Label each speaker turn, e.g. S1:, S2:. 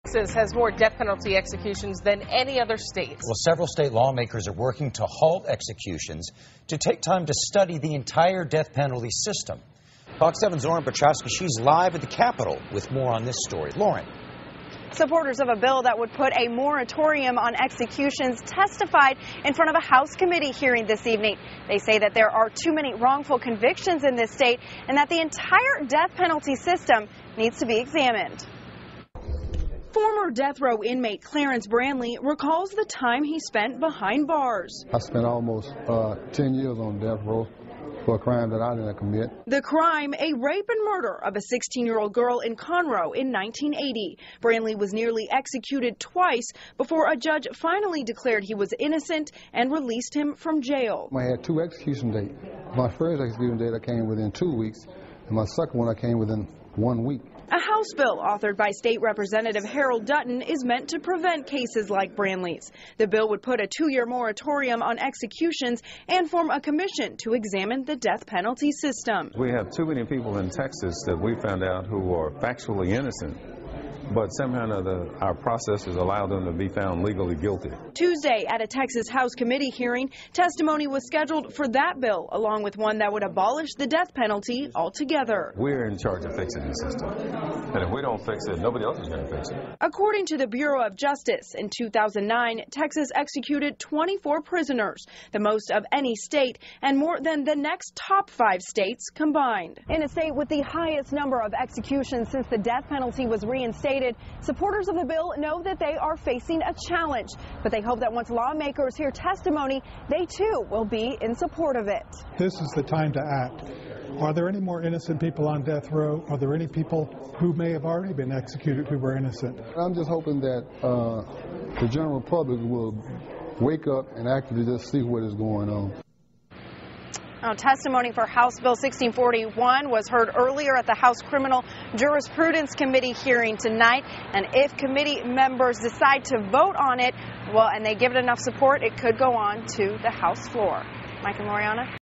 S1: Texas has more death penalty executions than any other state.
S2: Well, several state lawmakers are working to halt executions to take time to study the entire death penalty system. Fox 7's Lauren Bachowski, she's live at the Capitol with more on this story. Lauren.
S3: Supporters of a bill that would put a moratorium on executions testified in front of a House committee hearing this evening. They say that there are too many wrongful convictions in this state and that the entire death penalty system needs to be examined. Former death row inmate Clarence Brandley recalls the time he spent behind bars.
S4: I spent almost 10 years on death row for a crime that I didn't commit.
S3: The crime, a rape and murder of a 16-year-old girl in Conroe in 1980. Brandley was nearly executed twice before a judge finally declared he was innocent and released him from jail.
S4: I had 2 execution dates. My first execution date I came within 2 weeks, and my second one I came within 1 week.
S3: A House bill authored by State Representative Harold Dutton is meant to prevent cases like Brandley's. The bill would put a 2-year moratorium on executions and form a commission to examine the death penalty system.
S5: We have too many people in Texas that we found out who are factually innocent, but somehow or other our processes allow them to be found legally guilty.
S3: Tuesday at a Texas House committee hearing, testimony was scheduled for that bill, along with one that would abolish the death penalty altogether.
S5: We're in charge of fixing the system, and if we don't fix it, nobody else is going to fix it.
S3: According to the Bureau of Justice, in 2009, Texas executed 24 prisoners, the most of any state, and more than the next top 5 states combined. In a state with the highest number of executions since the death penalty was reinstated, supporters of the bill know that they are facing a challenge, but they hope that once lawmakers hear testimony, they too will be in support of it.
S6: This is the time to act. Are there any more innocent people on death row? Are there any people who may have already been executed who were innocent?
S4: I'm just hoping that the general public will wake up and actually just see what is going on.
S3: Now, testimony for House Bill 1641 was heard earlier at the House Criminal Jurisprudence Committee hearing tonight. And if committee members decide to vote on it, well, and they give it enough support, it could go on to the House floor. Mike and Loriana.